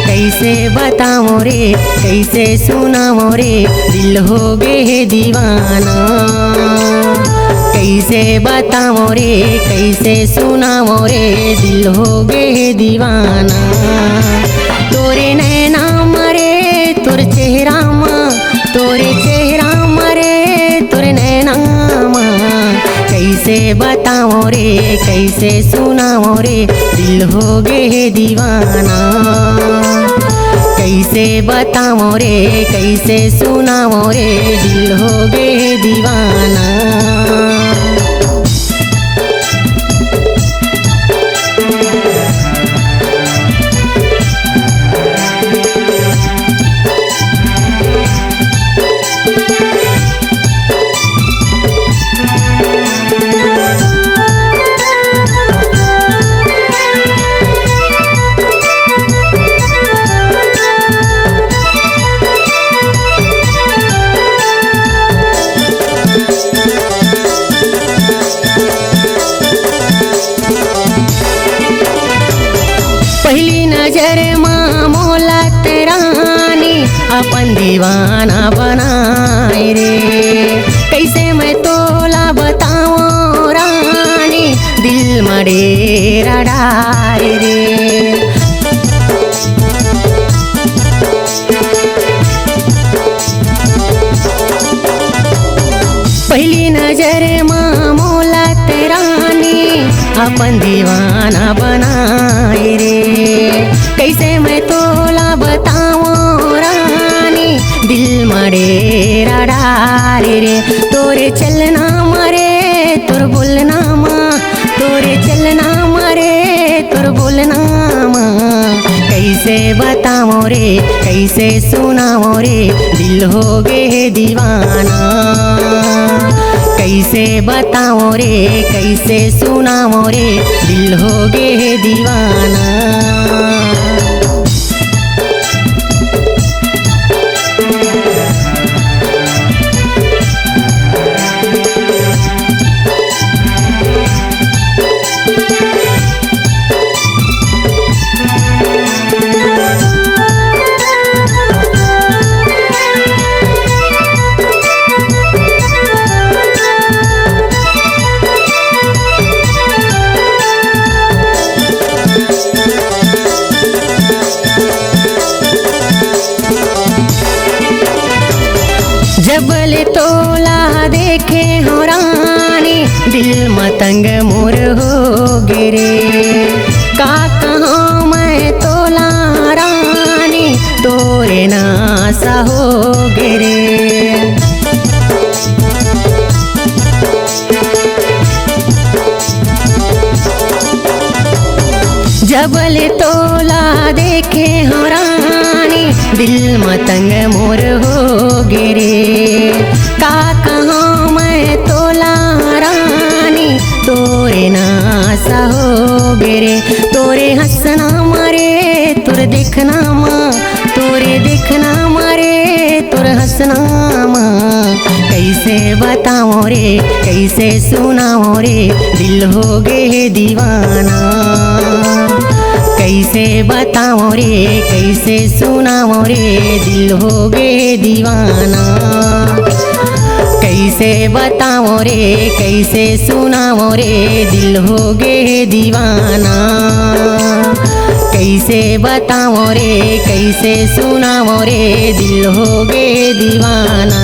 कैसे बताओ रे कैसे सुनाओ रे दिल हो गए है दीवाना। कैसे बताओ रे कैसे सुनाओ रे दिल हो गए है दीवाना। तोरे नैना मरे तोर चेहरा माँ, तोरे चेहरा मरे तोरे नैना माँ। कैसे बताओ रे कैसे सुनाओ रे दिल हो गए है दीवाना। कैसे बताओ रे कैसे सुनाओ रे दिल हो गए दीवाना। पहली नजर माँ मोला तेरानी अपन दीवाना बनाए रे। कैसे मैं तोला बताऊं रानी दिल मडेरा डारे रे। पहली नजर माँ मोला तेरानी अपन दीवाना बनाए रे। कैसे मैं तोला बताऊं रानी दिल मडेरा डारे रे। तोरे चलना मरे तोर बोलना माँ, तोरे चलना मरे तोर बोलना माँ। कैसे बताओ रे कैसे सुनाओ रे दिल हो गए दीवाना। कैसे बताओ रे कैसे सुनाओ रे दिल हो गए दीवाना। जबल तोला देखे हो रानी दिल मतंग मोर हो गिरे। का कहाँ मैं तोला रानी तोरे नासा हो गिरे। जबल तोला देखे हो रानी दिल मतंग मोर हो गिरे। का कहाँ मैं तोला रानी तोरे नासा हो गिरे। तोरे हंसना मरे तोर देखना माँ, तोरे देखना मरे तोर हंसना माँ। कैसे बताओ रे कैसे सुनाओ रे दिल हो गए दीवाना। कैसे बताओ रे कैसे सुनाओ रे दिल हो गए दीवाना। कैसे बताओ रे कैसे सुनाओ रे दिल हो गए दीवाना। कैसे बताओ रे कैसे सुनाओ रे दिल हो गए दीवाना।